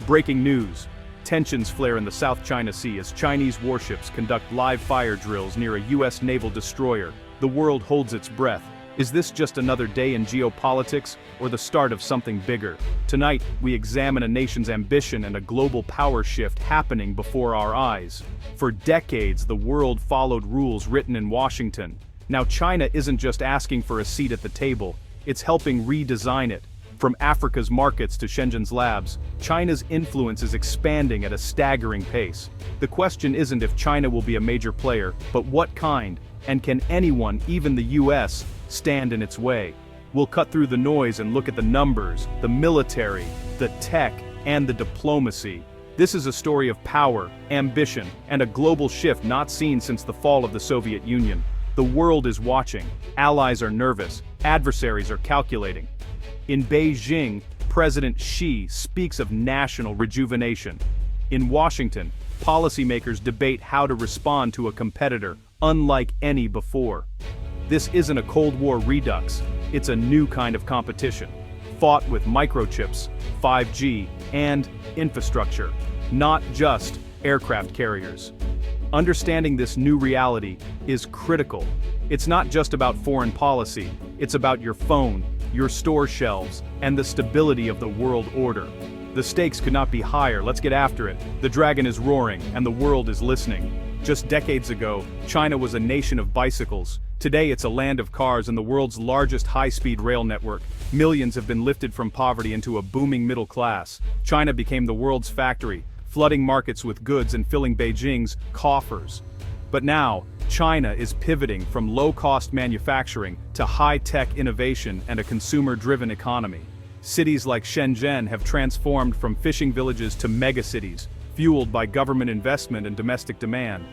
Breaking news. Tensions flare in the South China Sea as Chinese warships conduct live fire drills near a U.S. naval destroyer. The world holds its breath. Is this just another day in geopolitics, or the start of something bigger? Tonight, we examine a nation's ambition and a global power shift happening before our eyes. For decades, the world followed rules written in Washington. Now China isn't just asking for a seat at the table, it's helping redesign it. From Africa's markets to Shenzhen's labs, China's influence is expanding at a staggering pace. The question isn't if China will be a major player, but what kind, and can anyone, even the US, stand in its way? We'll cut through the noise and look at the numbers, the military, the tech, and the diplomacy. This is a story of power, ambition, and a global shift not seen since the fall of the Soviet Union. The world is watching, allies are nervous, adversaries are calculating. In Beijing, President Xi speaks of national rejuvenation. In Washington, policymakers debate how to respond to a competitor unlike any before. This isn't a Cold War redux, it's a new kind of competition, fought with microchips, 5G, and infrastructure, not just aircraft carriers. Understanding this new reality is critical. It's not just about foreign policy, it's about your phone, your store shelves, and the stability of the world order. The stakes could not be higher, let's get after it. The dragon is roaring, and the world is listening. Just decades ago, China was a nation of bicycles. Today it's a land of cars and the world's largest high-speed rail network. Millions have been lifted from poverty into a booming middle class. China became the world's factory, flooding markets with goods and filling Beijing's coffers. But now, China is pivoting from low-cost manufacturing to high-tech innovation and a consumer-driven economy. Cities like Shenzhen have transformed from fishing villages to megacities, fueled by government investment and domestic demand.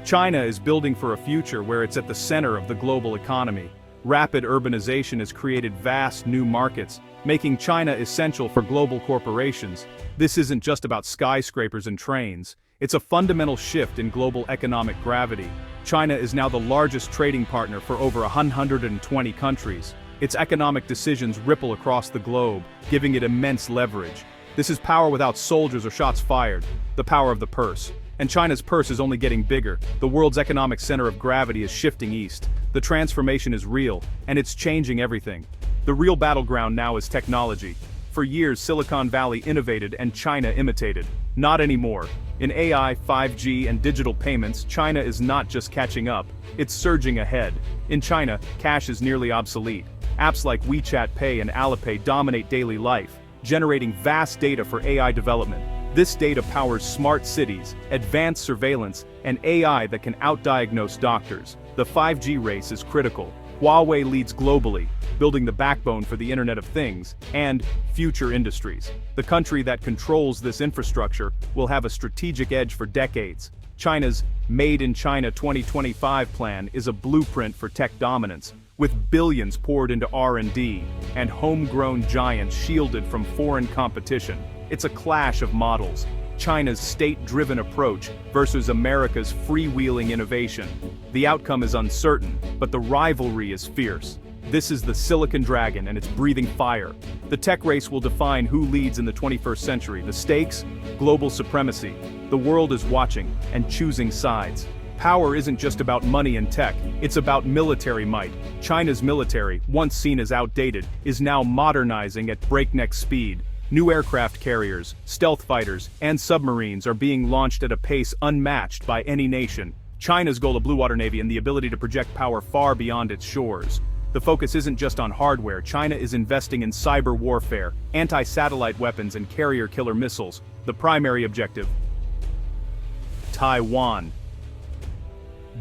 China is building for a future where it's at the center of the global economy. Rapid urbanization has created vast new markets, making China essential for global corporations. This isn't just about skyscrapers and trains. It's a fundamental shift in global economic gravity. China is now the largest trading partner for over 120 countries. Its economic decisions ripple across the globe, giving it immense leverage. This is power without soldiers or shots fired, the power of the purse. And China's purse is only getting bigger. The world's economic center of gravity is shifting east. The transformation is real, and it's changing everything. The real battleground now is technology. For years, Silicon Valley innovated and China imitated. Not anymore. In AI, 5G, and digital payments, China is not just catching up, it's surging ahead. In China, cash is nearly obsolete. Apps like WeChat Pay and Alipay dominate daily life, generating vast data for AI development. This data powers smart cities, advanced surveillance, and AI that can outdiagnose doctors. The 5G race is critical. Huawei leads globally, building the backbone for the Internet of Things and future industries. The country that controls this infrastructure will have a strategic edge for decades. China's Made in China 2025 plan is a blueprint for tech dominance, with billions poured into R&D and homegrown giants shielded from foreign competition. It's a clash of models. China's state-driven approach versus America's freewheeling innovation. The outcome is uncertain, but the rivalry is fierce. This is the Silicon Dragon and it's breathing fire. The tech race will define who leads in the 21st century. The stakes? Global supremacy. The world is watching and choosing sides. Power isn't just about money and tech, it's about military might. China's military, once seen as outdated, is now modernizing at breakneck speed. New aircraft carriers, stealth fighters, and submarines are being launched at a pace unmatched by any nation. China's goal, a blue water navy, and the ability to project power far beyond its shores. The focus isn't just on hardware. China is investing in cyber warfare, anti-satellite weapons, and carrier-killer missiles. The primary objective: Taiwan.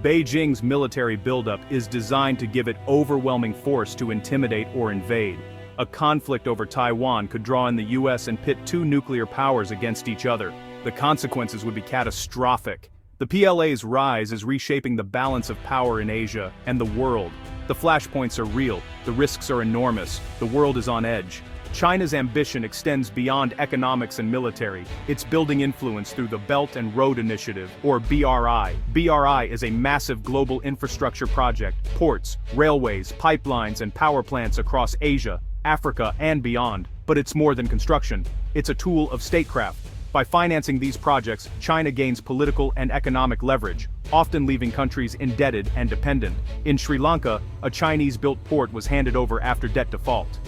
Beijing's military buildup is designed to give it overwhelming force to intimidate or invade. A conflict over Taiwan could draw in the US and pit two nuclear powers against each other. The consequences would be catastrophic. The PLA's rise is reshaping the balance of power in Asia and the world. The flashpoints are real, the risks are enormous, the world is on edge. China's ambition extends beyond economics and military. It's building influence through the Belt and Road Initiative, or BRI. BRI is a massive global infrastructure project, ports, railways, pipelines, and power plants across Asia, Africa, and beyond. But it's more than construction. It's a tool of statecraft. By financing these projects, China gains political and economic leverage, often leaving countries indebted and dependent. In Sri Lanka, a Chinese-built port was handed over after debt default.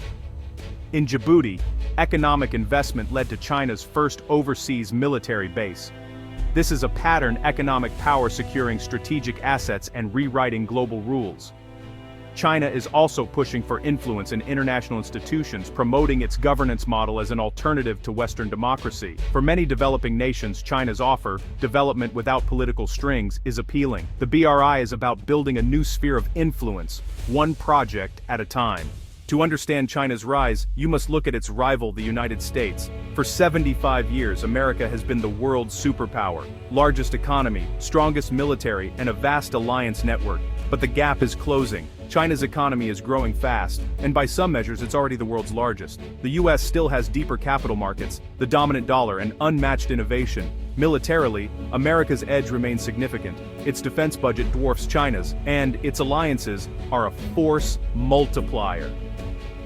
In Djibouti, economic investment led to China's first overseas military base. This is a pattern: economic power securing strategic assets and rewriting global rules. China is also pushing for influence in international institutions, promoting its governance model as an alternative to Western democracy. For many developing nations, China's offer, development without political strings, is appealing. The BRI is about building a new sphere of influence, one project at a time. To understand China's rise, you must look at its rival, the United States. For 75 years, America has been the world's superpower, largest economy, strongest military, and a vast alliance network. But the gap is closing. China's economy is growing fast, and by some measures it's already the world's largest. The US still has deeper capital markets, the dominant dollar, and unmatched innovation. Militarily, America's edge remains significant. Its defense budget dwarfs China's, and its alliances are a force multiplier.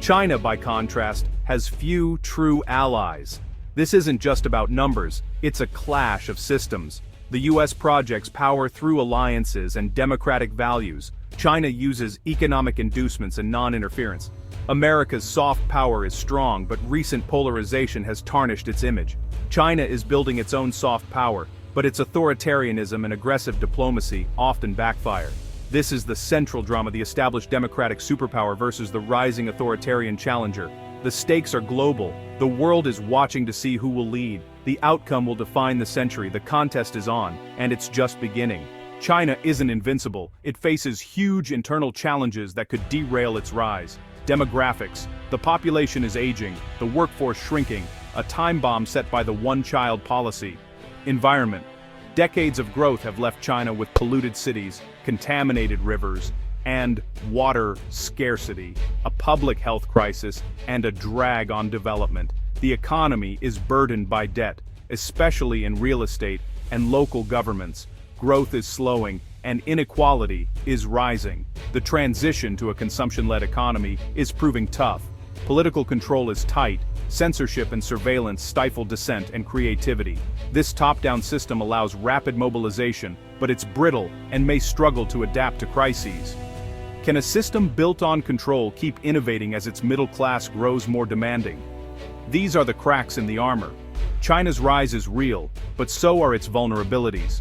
China, by contrast, has few true allies. This isn't just about numbers, it's a clash of systems. The US projects power through alliances and democratic values. China uses economic inducements and non-interference. America's soft power is strong, but recent polarization has tarnished its image. China is building its own soft power, but its authoritarianism and aggressive diplomacy often backfire. This is the central drama: the established democratic superpower versus the rising authoritarian challenger. The stakes are global. The world is watching to see who will lead. The outcome will define the century. The contest is on, and it's just beginning. China isn't invincible. It faces huge internal challenges that could derail its rise. Demographics: the population is aging, the workforce shrinking, a time bomb set by the one-child policy. Environment: decades of growth have left China with polluted cities, contaminated rivers, and water scarcity, a public health crisis, and a drag on development. The economy is burdened by debt, especially in real estate and local governments. Growth is slowing, and inequality is rising. The transition to a consumption-led economy is proving tough. Political control is tight. Censorship and surveillance stifle dissent and creativity. This top-down system allows rapid mobilization, but it's brittle and may struggle to adapt to crises. Can a system built on control keep innovating as its middle class grows more demanding? These are the cracks in the armor. China's rise is real, but so are its vulnerabilities.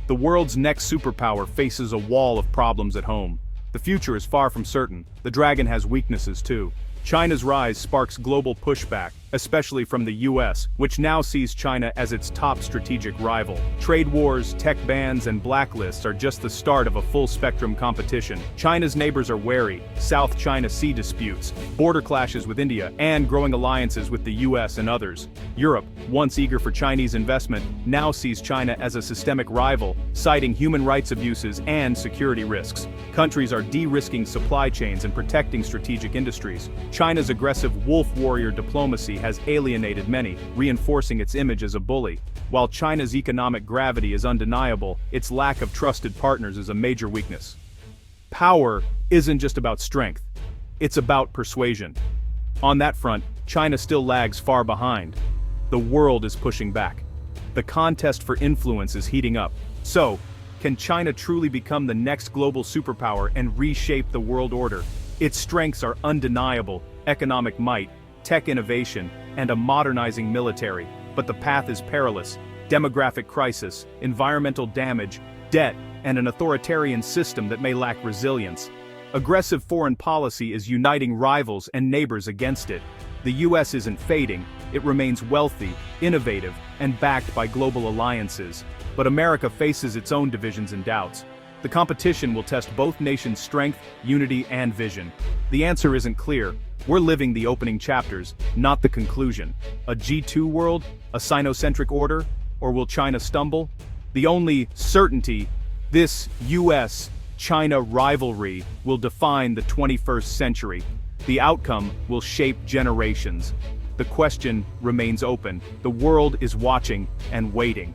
The world's next superpower faces a wall of problems at home. The future is far from certain. The dragon has weaknesses too. China's rise sparks global pushback, especially from the US, which now sees China as its top strategic rival. Trade wars, tech bans, and blacklists are just the start of a full-spectrum competition. China's neighbors are wary: South China Sea disputes, border clashes with India, and growing alliances with the US and others. Europe, once eager for Chinese investment, now sees China as a systemic rival, citing human rights abuses and security risks. Countries are de-risking supply chains and protecting strategic industries. China's aggressive wolf warrior diplomacy has alienated many, reinforcing its image as a bully. While China's economic gravity is undeniable, its lack of trusted partners is a major weakness. Power isn't just about strength, it's about persuasion. On that front, China still lags far behind. The world is pushing back. The contest for influence is heating up. So, can China truly become the next global superpower and reshape the world order? Its strengths are undeniable: economic might, tech innovation, and a modernizing military. But the path is perilous: demographic crisis, environmental damage, debt, and an authoritarian system that may lack resilience. Aggressive foreign policy is uniting rivals and neighbors against it. The US isn't fading, it remains wealthy, innovative, and backed by global alliances. But America faces its own divisions and doubts. The competition will test both nations' strength, unity, and vision. The answer isn't clear. We're living the opening chapters, not the conclusion. A G2 world? A Sinocentric order? Or will China stumble? The only certainty: this US-China rivalry will define the 21st century. The outcome will shape generations. The question remains open. The world is watching and waiting.